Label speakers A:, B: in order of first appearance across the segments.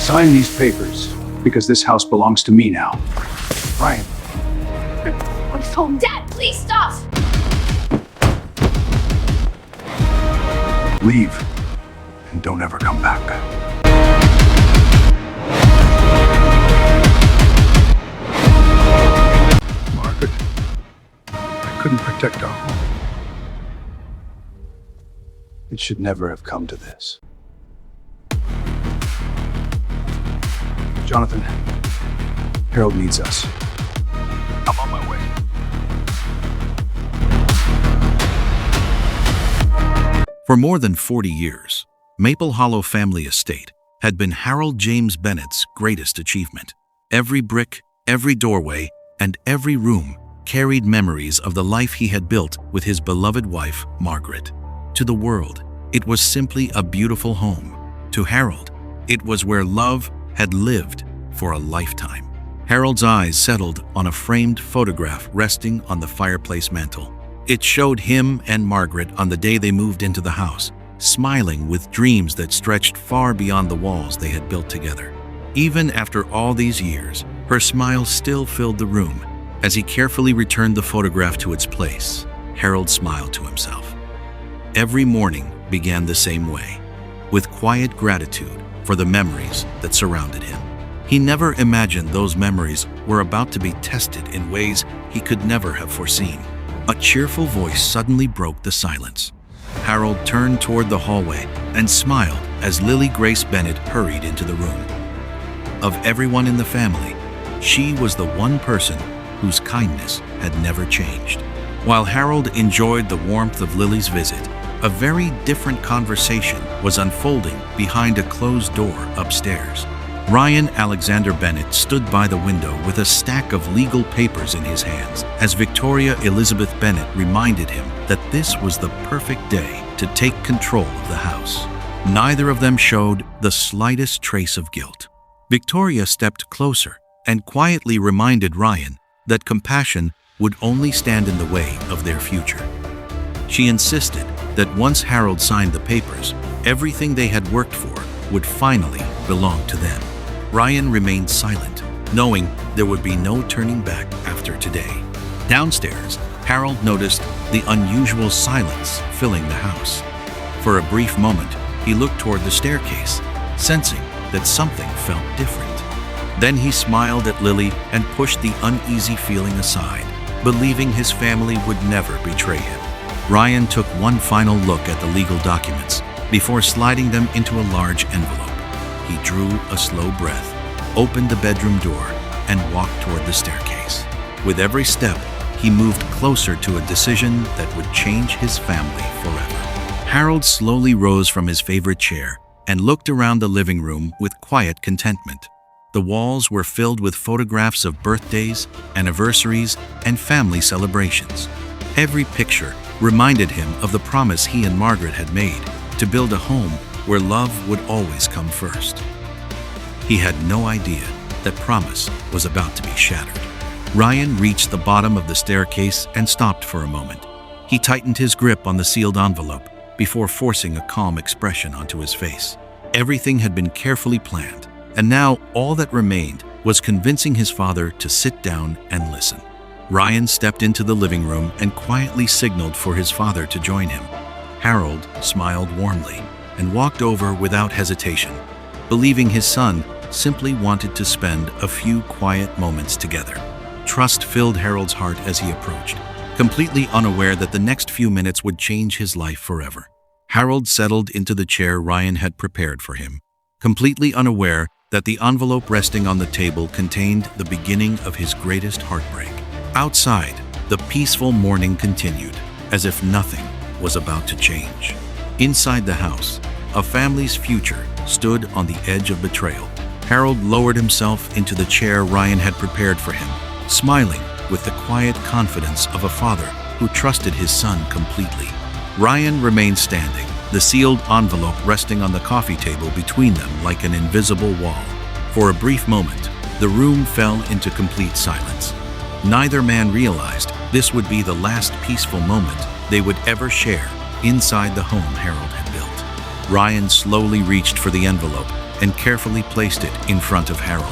A: Sign these papers, because this house belongs to me now. Ryan.
B: What's home? Dad, please stop!
A: Leave, and don't ever come back. Margaret, I couldn't protect our home. It should never have come to this. Jonathan, Harold needs us. I'm on my way.
C: For more than 40 years, Maple Hollow Family Estate had been Harold James Bennett's greatest achievement. Every brick, every doorway, and every room carried memories of the life he had built with his beloved wife, Margaret. To the world, it was simply a beautiful home. To Harold, it was where love had lived for a lifetime. Harold's eyes settled on a framed photograph resting on the fireplace mantel. It showed him and Margaret on the day they moved into the house, smiling with dreams that stretched far beyond the walls they had built together. Even after all these years, her smile still filled the room. As he carefully returned the photograph to its place, Harold smiled to himself. Every morning began the same way, with quiet gratitude for the memories that surrounded him. He never imagined those memories were about to be tested in ways he could never have foreseen. A cheerful voice suddenly broke the silence. Harold turned toward the hallway and smiled as Lily Grace Bennett hurried into the room. Of everyone in the family, she was the one person whose kindness had never changed. While Harold enjoyed the warmth of Lily's visit, a very different conversation was unfolding behind a closed door upstairs. Ryan Alexander Bennett stood by the window with a stack of legal papers in his hands as Victoria Elizabeth Bennett reminded him that this was the perfect day to take control of the house. Neither of them showed the slightest trace of guilt. Victoria stepped closer and quietly reminded Ryan that compassion would only stand in the way of their future. She insisted that once Harold signed the papers, everything they had worked for would finally belong to them. Ryan remained silent, knowing there would be no turning back after today. Downstairs, Harold noticed the unusual silence filling the house. For a brief moment, he looked toward the staircase, sensing that something felt different. Then he smiled at Lily and pushed the uneasy feeling aside, believing his family would never betray him. Ryan took one final look at the legal documents before sliding them into a large envelope. He drew a slow breath, opened the bedroom door, and walked toward the staircase. With every step, he moved closer to a decision that would change his family forever. Harold slowly rose from his favorite chair and looked around the living room with quiet contentment. The walls were filled with photographs of birthdays, anniversaries, and family celebrations. Every picture reminded him of the promise he and Margaret had made to build a home where love would always come first. He had no idea that promise was about to be shattered. Ryan reached the bottom of the staircase and stopped for a moment. He tightened his grip on the sealed envelope before forcing a calm expression onto his face. Everything had been carefully planned, and now all that remained was convincing his father to sit down and listen. Ryan stepped into the living room and quietly signaled for his father to join him. Harold smiled warmly and walked over without hesitation, believing his son simply wanted to spend a few quiet moments together. Trust filled Harold's heart as he approached, completely unaware that the next few minutes would change his life forever. Harold settled into the chair Ryan had prepared for him, completely unaware that the envelope resting on the table contained the beginning of his greatest heartbreak. Outside, the peaceful morning continued, as if nothing was about to change. Inside the house, a family's future stood on the edge of betrayal. Harold lowered himself into the chair Ryan had prepared for him, smiling with the quiet confidence of a father who trusted his son completely. Ryan remained standing, the sealed envelope resting on the coffee table between them like an invisible wall. For a brief moment, the room fell into complete silence. Neither man realized this would be the last peaceful moment they would ever share inside the home Harold had built. Ryan slowly reached for the envelope and carefully placed it in front of Harold.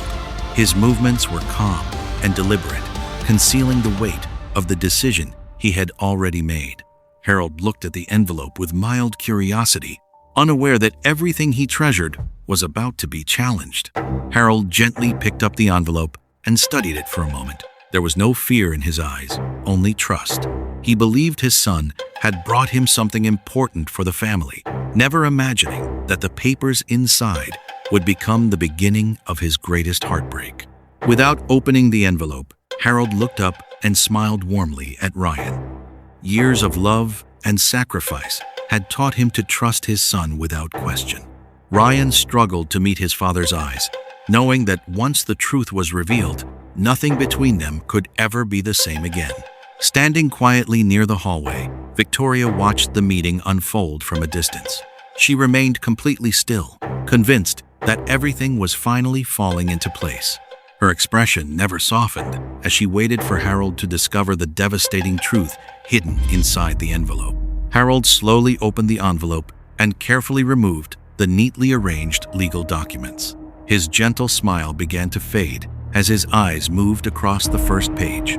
C: His movements were calm and deliberate, concealing the weight of the decision he had already made. Harold looked at the envelope with mild curiosity, unaware that everything he treasured was about to be challenged. Harold gently picked up the envelope and studied it for a moment. There was no fear in his eyes, only trust. He believed his son had brought him something important for the family, never imagining that the papers inside would become the beginning of his greatest heartbreak. Without opening the envelope, Harold looked up and smiled warmly at Ryan. Years of love and sacrifice had taught him to trust his son without question. Ryan struggled to meet his father's eyes, knowing that once the truth was revealed, nothing between them could ever be the same again. Standing quietly near the hallway, Victoria watched the meeting unfold from a distance. She remained completely still, convinced that everything was finally falling into place. Her expression never softened as she waited for Harold to discover the devastating truth hidden inside the envelope. Harold slowly opened the envelope and carefully removed the neatly arranged legal documents. His gentle smile began to fade as his eyes moved across the first page.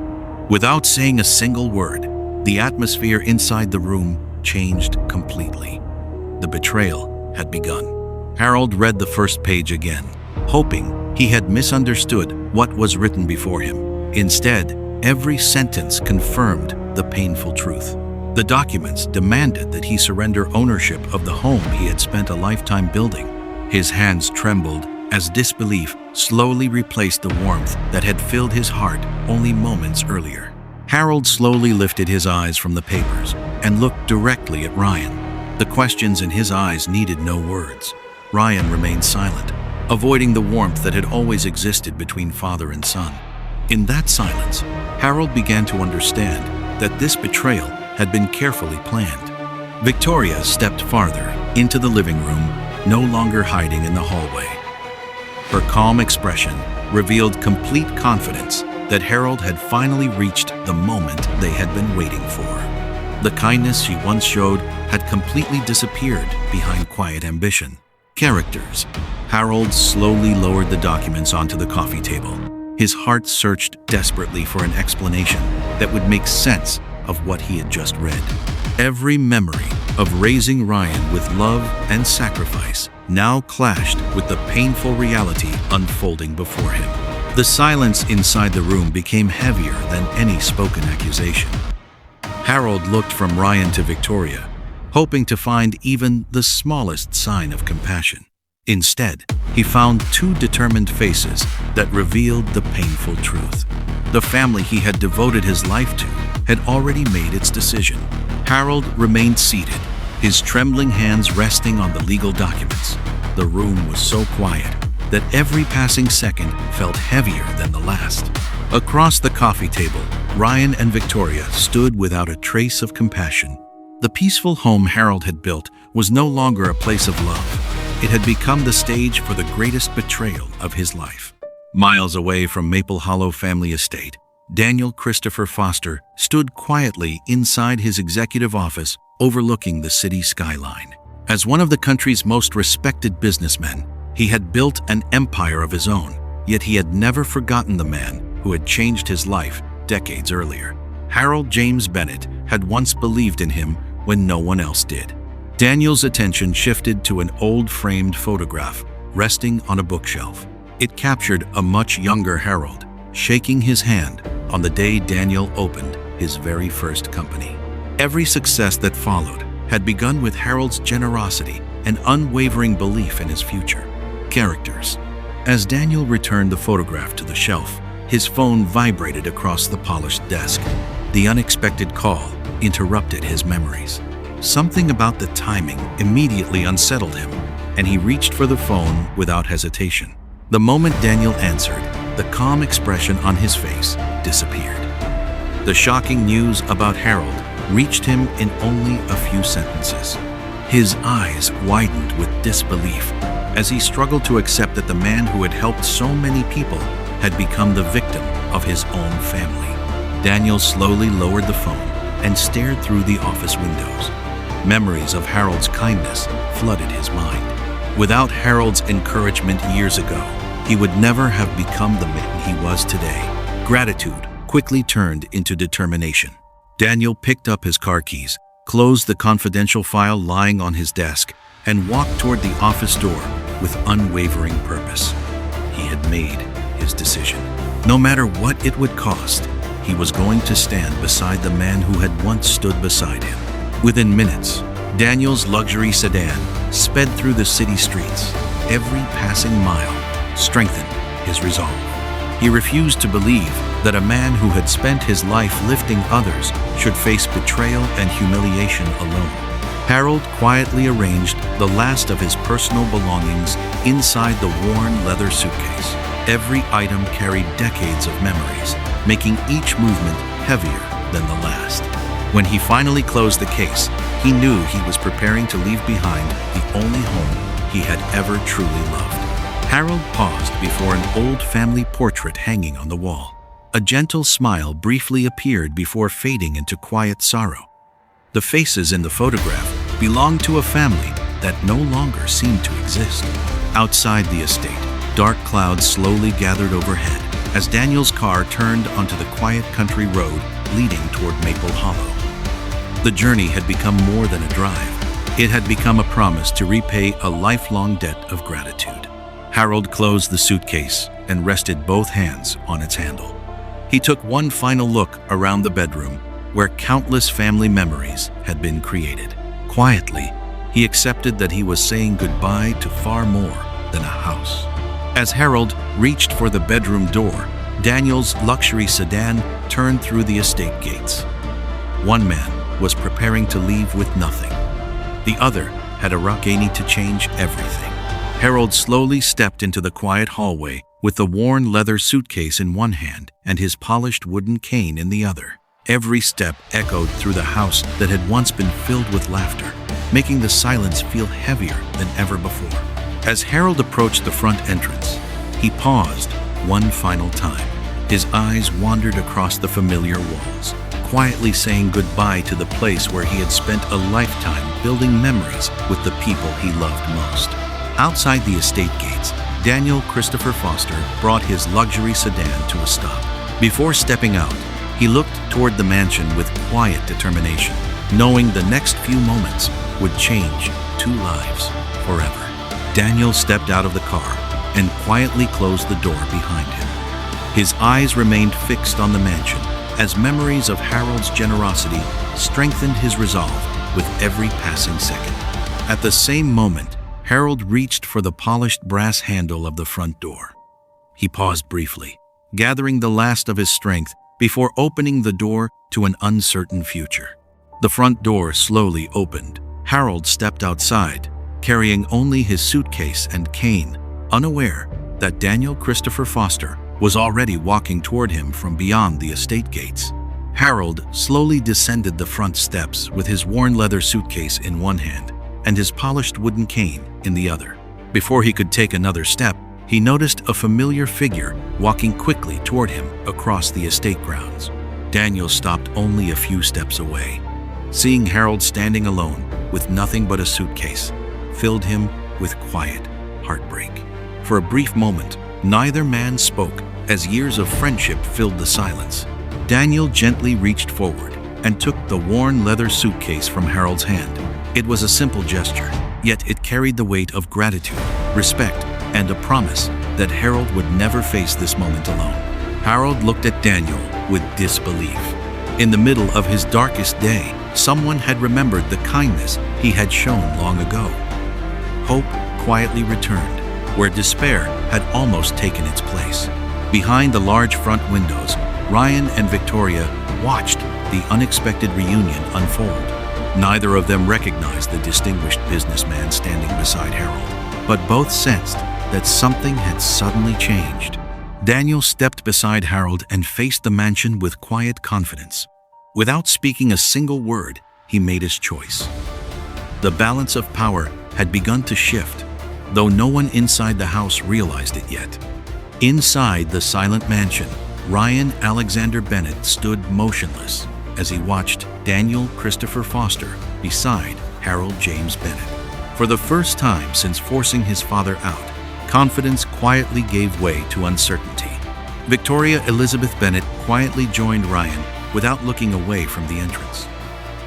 C: Without saying a single word, the atmosphere inside the room changed completely. The betrayal had begun. Harold read the first page again, hoping he had misunderstood what was written before him. Instead, every sentence confirmed the painful truth. The documents demanded that he surrender ownership of the home he had spent a lifetime building. His hands trembled as disbelief slowly replaced the warmth that had filled his heart only moments earlier. Harold slowly lifted his eyes from the papers and looked directly at Ryan. The questions in his eyes needed no words. Ryan remained silent, avoiding the warmth that had always existed between father and son. In that silence, Harold began to understand that this betrayal had been carefully planned. Victoria stepped farther into the living room, no longer hiding in the hallway. Her calm expression revealed complete confidence that Harold had finally reached the moment they had been waiting for. The kindness she once showed had completely disappeared behind quiet ambition. Characters. Harold slowly lowered the documents onto the coffee table. His heart searched desperately for an explanation that would make sense of what he had just read. Every memory of raising Ryan with love and sacrifice now clashed with the painful reality unfolding before him. The silence inside the room became heavier than any spoken accusation. Harold looked from Ryan to Victoria, hoping to find even the smallest sign of compassion. Instead, he found two determined faces that revealed the painful truth. The family he had devoted his life to had already made its decision. Harold remained seated, his trembling hands resting on the legal documents. The room was so quiet that every passing second felt heavier than the last. Across the coffee table, Ryan and Victoria stood without a trace of compassion. The peaceful home Harold had built was no longer a place of love. It had become the stage for the greatest betrayal of his life. Miles away from Maple Hollow family estate, Daniel Christopher Foster stood quietly inside his executive office overlooking the city skyline. As one of the country's most respected businessmen, he had built an empire of his own, yet he had never forgotten the man who had changed his life decades earlier. Harold James Bennett had once believed in him when no one else did. Daniel's attention shifted to an old framed photograph resting on a bookshelf. It captured a much younger Harold, shaking his hand on the day Daniel opened his very first company. Every success that followed had begun with Harold's generosity and unwavering belief in his future. Characters. As Daniel returned the photograph to the shelf, his phone vibrated across the polished desk. The unexpected call interrupted his memories. Something about the timing immediately unsettled him, and he reached for the phone without hesitation. The moment Daniel answered, the calm expression on his face disappeared. The shocking news about Harold reached him in only a few sentences. His eyes widened with disbelief as he struggled to accept that the man who had helped so many people had become the victim of his own family. Daniel slowly lowered the phone and stared through the office windows. Memories of Harold's kindness flooded his mind. Without Harold's encouragement years ago, he would never have become the man he was today. Gratitude quickly turned into determination. Daniel picked up his car keys, closed the confidential file lying on his desk, and walked toward the office door with unwavering purpose. He had made his decision. No matter what it would cost, he was going to stand beside the man who had once stood beside him. Within minutes, Daniel's luxury sedan sped through the city streets. Every passing mile strengthened his resolve. He refused to believe that a man who had spent his life lifting others should face betrayal and humiliation alone. Harold quietly arranged the last of his personal belongings inside the worn leather suitcase. Every item carried decades of memories, making each movement heavier than the last. When he finally closed the case, he knew he was preparing to leave behind the only home he had ever truly loved. Harold paused before an old family portrait hanging on the wall. A gentle smile briefly appeared before fading into quiet sorrow. The faces in the photograph belonged to a family that no longer seemed to exist. Outside the estate, dark clouds slowly gathered overhead as Daniel's car turned onto the quiet country road leading toward Maple Hollow. The journey had become more than a drive. It had become a promise to repay a lifelong debt of gratitude. Harold closed the suitcase and rested both hands on its handle. He took one final look around the bedroom where countless family memories had been created. Quietly, he accepted that he was saying goodbye to far more than a house. As Harold reached for the bedroom door, Daniel's luxury sedan turned through the estate gates. One man was preparing to leave with nothing. The other had a rush to change everything. Harold slowly stepped into the quiet hallway with the worn leather suitcase in one hand and his polished wooden cane in the other. Every step echoed through the house that had once been filled with laughter, making the silence feel heavier than ever before. As Harold approached the front entrance, he paused one final time. His eyes wandered across the familiar walls, quietly saying goodbye to the place where he had spent a lifetime building memories with the people he loved most. Outside the estate gates, Daniel Christopher Foster brought his luxury sedan to a stop. Before stepping out, he looked toward the mansion with quiet determination, knowing the next few moments would change two lives forever. Daniel stepped out of the car and quietly closed the door behind him. His eyes remained fixed on the mansion as memories of Harold's generosity strengthened his resolve with every passing second. At the same moment, Harold reached for the polished brass handle of the front door. He paused briefly, gathering the last of his strength before opening the door to an uncertain future. The front door slowly opened. Harold stepped outside, carrying only his suitcase and cane, unaware that Daniel Christopher Foster was already walking toward him from beyond the estate gates. Harold slowly descended the front steps with his worn leather suitcase in one hand and his polished wooden cane in the other. Before he could take another step, he noticed a familiar figure walking quickly toward him across the estate grounds. Daniel stopped only a few steps away. Seeing Harold standing alone with nothing but a suitcase filled him with quiet heartbreak. For a brief moment, neither man spoke as years of friendship filled the silence. Daniel gently reached forward and took the worn leather suitcase from Harold's hand. It was a simple gesture, yet it carried the weight of gratitude, respect, and a promise that Harold would never face this moment alone. Harold looked at Daniel with disbelief. In the middle of his darkest day, someone had remembered the kindness he had shown long ago. Hope quietly returned, where despair had almost taken its place. Behind the large front windows, Ryan and Victoria watched the unexpected reunion unfold. Neither of them recognized the distinguished businessman standing beside Harold, but both sensed that something had suddenly changed. Daniel stepped beside Harold and faced the mansion with quiet confidence. Without speaking a single word, he made his choice. The balance of power had begun to shift, though no one inside the house realized it yet. Inside the silent mansion, Ryan Alexander Bennett stood motionless as he watched Daniel Christopher Foster beside Harold James Bennett. For the first time since forcing his father out, confidence quietly gave way to uncertainty. Victoria Elizabeth Bennet quietly joined Ryan without looking away from the entrance.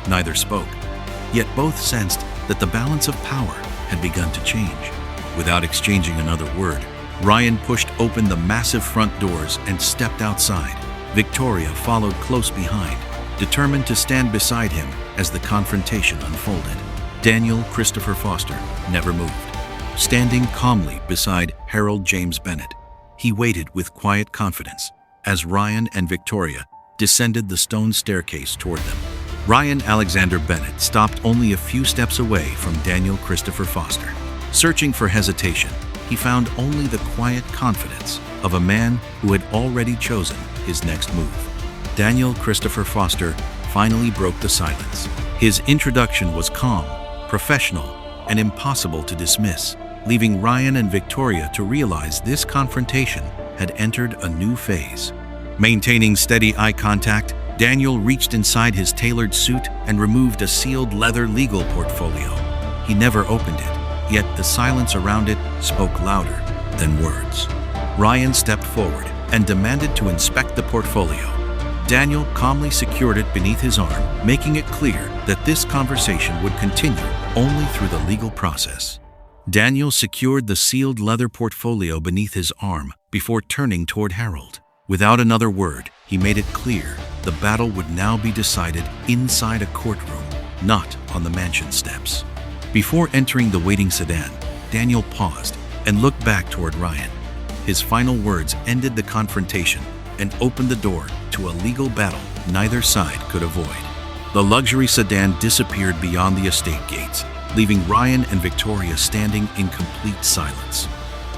C: Neither spoke, yet both sensed that the balance of power had begun to change. Without exchanging another word, Ryan pushed open the massive front doors and stepped outside. Victoria followed close behind, determined to stand beside him as the confrontation unfolded. Daniel Christopher Foster never moved. Standing calmly beside Harold James Bennet, he waited with quiet confidence as Ryan and Victoria descended the stone staircase toward them. Ryan Alexander Bennet stopped only a few steps away from Daniel Christopher Foster. Searching for hesitation, he found only the quiet confidence of a man who had already chosen his next move. Daniel Christopher Foster finally broke the silence. His introduction was calm, professional, and impossible to dismiss, leaving Ryan and Victoria to realize this confrontation had entered a new phase. Maintaining steady eye contact, Daniel reached inside his tailored suit and removed a sealed leather legal portfolio. He never opened it, yet the silence around it spoke louder than words. Ryan stepped forward and demanded to inspect the portfolio. Daniel calmly secured it beneath his arm, making it clear that this conversation would continue only through the legal process. Daniel secured the sealed leather portfolio beneath his arm before turning toward Harold. Without another word, he made it clear the battle would now be decided inside a courtroom, not on the mansion steps. Before entering the waiting sedan, Daniel paused and looked back toward Ryan. His final words ended the confrontation and opened the door to a legal battle neither side could avoid. The luxury sedan disappeared beyond the estate gates, leaving Ryan and Victoria standing in complete silence.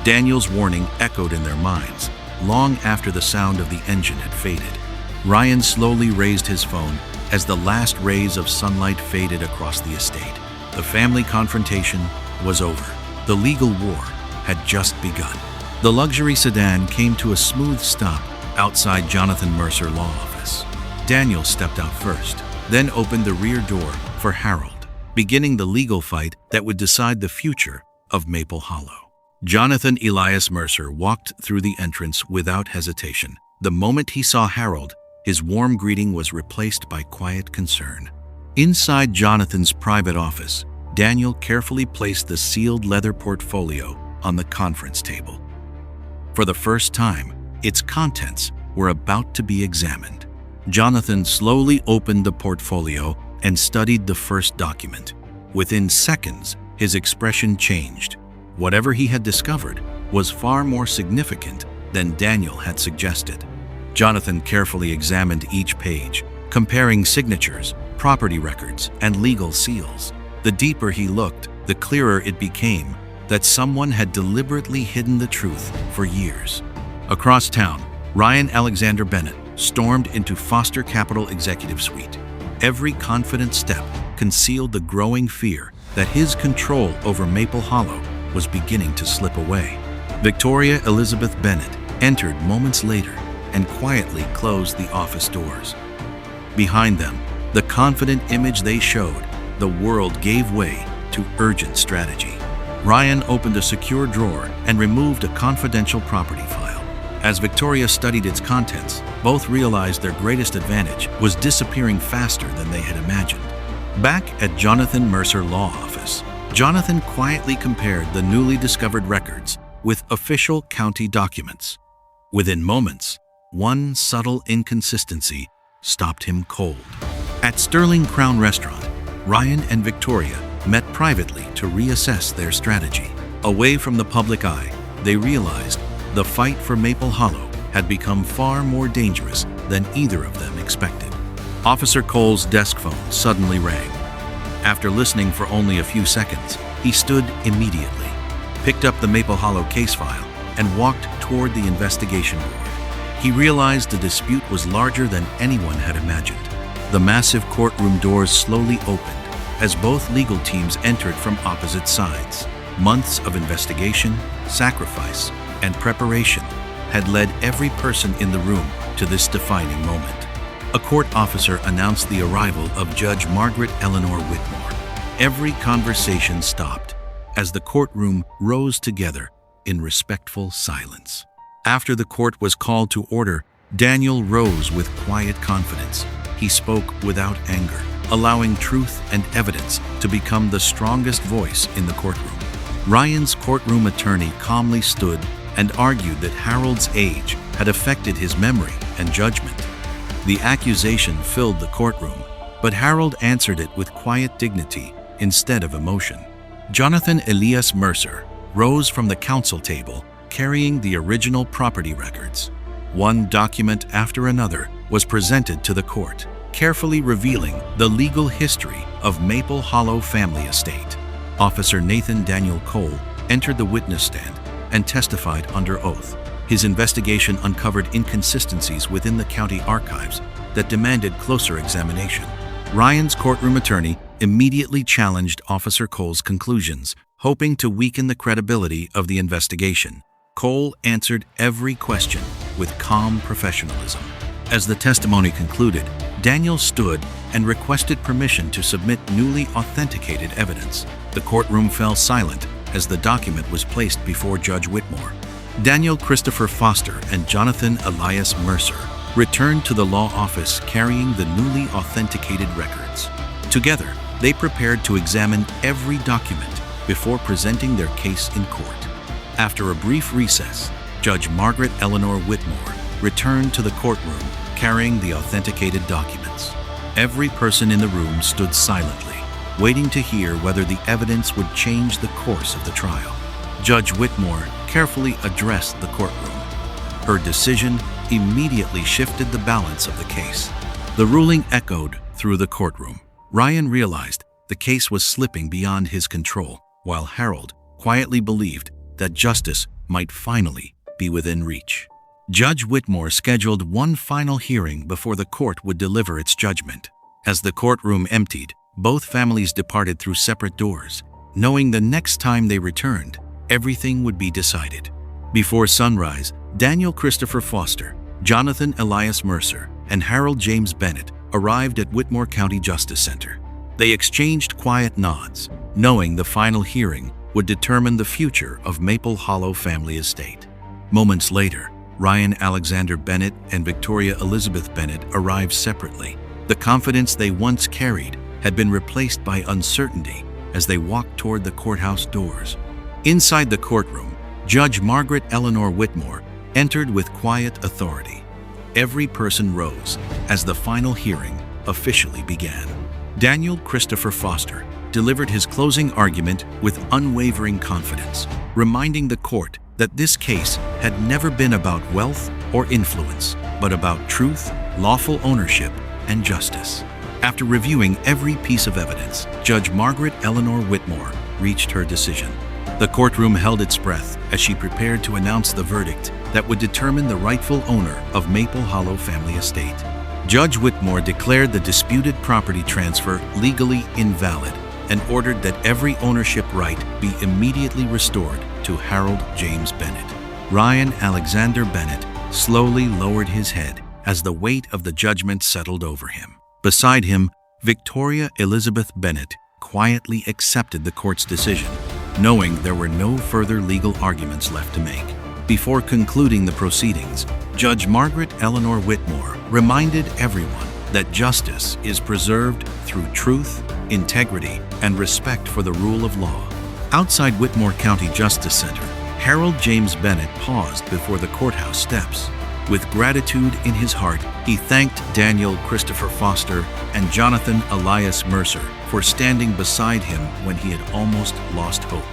C: Daniel's warning echoed in their minds long after the sound of the engine had faded. Ryan slowly raised his phone as the last rays of sunlight faded across the estate. The family confrontation was over. The legal war had just begun. The luxury sedan came to a smooth stop outside Jonathan Mercer Law Office. Daniel stepped out first, then opened the rear door for Harold, beginning the legal fight that would decide the future of Maple Hollow. Jonathan Elias Mercer walked through the entrance without hesitation. The moment he saw Harold, his warm greeting was replaced by quiet concern. Inside Jonathan's private office, Daniel carefully placed the sealed leather portfolio on the conference table. For the first time, its contents were about to be examined. Jonathan slowly opened the portfolio and studied the first document. Within seconds, his expression changed. Whatever he had discovered was far more significant than Daniel had suggested. Jonathan carefully examined each page, comparing signatures, property records, and legal seals. The deeper he looked, the clearer it became that someone had deliberately hidden the truth for years. Across town, Ryan Alexander Bennet stormed into Foster Capital Executive Suite. Every confident step concealed the growing fear that his control over Maple Hollow was beginning to slip away. Victoria Elizabeth Bennet entered moments later and quietly closed the office doors. Behind them, the confident image they showed, the world gave way to urgent strategy. Ryan opened a secure drawer and removed a confidential property file. As Victoria studied its contents, both realized their greatest advantage was disappearing faster than they had imagined. Back at Jonathan Mercer Law Office, Jonathan quietly compared the newly discovered records with official county documents. Within moments, one subtle inconsistency stopped him cold. At Sterling Crown Restaurant, Ryan and Victoria met privately to reassess their strategy. Away from the public eye, they realized the fight for Maple Hollow had become far more dangerous than either of them expected. Officer Cole's desk phone suddenly rang. After listening for only a few seconds, he stood immediately, picked up the Maple Hollow case file, and walked toward the investigation board. He realized the dispute was larger than anyone had imagined. The massive courtroom doors slowly opened as both legal teams entered from opposite sides. Months of investigation, sacrifice, and preparation had led every person in the room to this defining moment. A court officer announced the arrival of Judge Margaret Eleanor Whitmore. Every conversation stopped as the courtroom rose together in respectful silence. After the court was called to order, Daniel rose with quiet confidence. He spoke without anger, allowing truth and evidence to become the strongest voice in the courtroom. Ryan's courtroom attorney calmly stood and argued that Harold's age had affected his memory and judgment. The accusation filled the courtroom, but Harold answered it with quiet dignity instead of emotion. Jonathan Elias Mercer rose from the counsel table carrying the original property records. One document after another was presented to the court, carefully revealing the legal history of Maple Hollow family estate. Officer Nathan Daniel Cole entered the witness stand and testified under oath. His investigation uncovered inconsistencies within the county archives that demanded closer examination. Ryan's courtroom attorney immediately challenged Officer Cole's conclusions, hoping to weaken the credibility of the investigation. Cole answered every question with calm professionalism. As the testimony concluded, Daniel stood and requested permission to submit newly authenticated evidence. The courtroom fell silent as the document was placed before Judge Whitmore. Daniel Christopher Foster and Jonathan Elias Mercer returned to the law office carrying the newly authenticated records. Together, they prepared to examine every document before presenting their case in court. After a brief recess, Judge Margaret Eleanor Whitmore returned to the courtroom carrying the authenticated documents. Every person in the room stood silently, waiting to hear whether the evidence would change the course of the trial. Judge Whitmore carefully addressed the courtroom. Her decision immediately shifted the balance of the case. The ruling echoed through the courtroom. Ryan realized the case was slipping beyond his control, while Harold quietly believed that justice might finally be within reach. Judge Whitmore scheduled one final hearing before the court would deliver its judgment. As the courtroom emptied, both families departed through separate doors, knowing the next time they returned, everything would be decided. Before sunrise, Daniel Christopher Foster, Jonathan Elias Mercer, and Harold James Bennett arrived at Whitmore County Justice Center. They exchanged quiet nods, knowing the final hearing would determine the future of Maple Hollow family estate. Moments later, Ryan Alexander Bennett and Victoria Elizabeth Bennett arrived separately. The confidence they once carried had been replaced by uncertainty as they walked toward the courthouse doors. Inside the courtroom, Judge Margaret Eleanor Whitmore entered with quiet authority. Every person rose as the final hearing officially began. Daniel Christopher Foster delivered his closing argument with unwavering confidence, reminding the court that this case had never been about wealth or influence, but about truth, lawful ownership, and justice. After reviewing every piece of evidence, Judge Margaret Eleanor Whitmore reached her decision. The courtroom held its breath as she prepared to announce the verdict that would determine the rightful owner of Maple Hollow family estate. Judge Whitmore declared the disputed property transfer legally invalid and ordered that every ownership right be immediately restored to Harold James Bennett. Ryan Alexander Bennett slowly lowered his head as the weight of the judgment settled over him. Beside him, Victoria Elizabeth Bennett quietly accepted the court's decision, knowing there were no further legal arguments left to make. Before concluding the proceedings, Judge Margaret Eleanor Whitmore reminded everyone that justice is preserved through truth, integrity, and respect for the rule of law. Outside Whitmore County Justice Center, Harold James Bennett paused before the courthouse steps. With gratitude in his heart, he thanked Daniel Christopher Foster and Jonathan Elias Mercer for standing beside him when he had almost lost hope.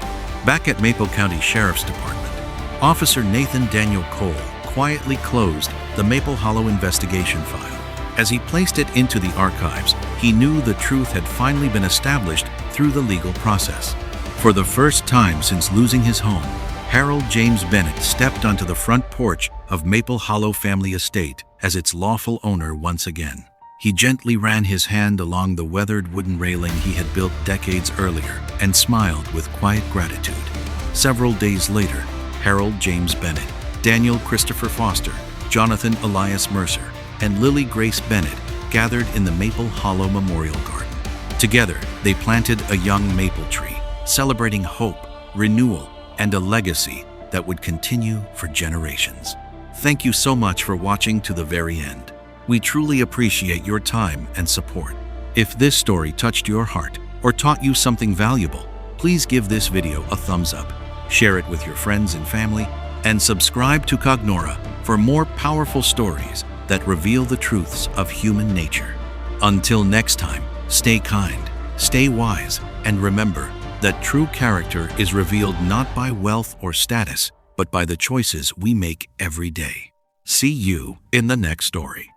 C: Back at Maple County Sheriff's Department, Officer Nathan Daniel Cole quietly closed the Maple Hollow investigation file. As he placed it into the archives, he knew the truth had finally been established through the legal process. For the first time since losing his home, Harold James Bennett stepped onto the front porch of Maple Hollow family estate as its lawful owner once again. He gently ran his hand along the weathered wooden railing he had built decades earlier and smiled with quiet gratitude. Several days later, Harold James Bennett, Daniel Christopher Foster, Jonathan Elias Mercer, and Lily Grace Bennett gathered in the Maple Hollow Memorial Garden. Together, they planted a young maple tree, celebrating hope, renewal, and a legacy that would continue for generations. Thank you so much for watching to the very end. We truly appreciate your time and support. If this story touched your heart or taught you something valuable, please give this video a thumbs up, share it with your friends and family, and subscribe to Cognora for more powerful stories that reveal the truths of human nature. Until next time, stay kind, stay wise, and remember that true character is revealed not by wealth or status, but by the choices we make every day. See you in the next story.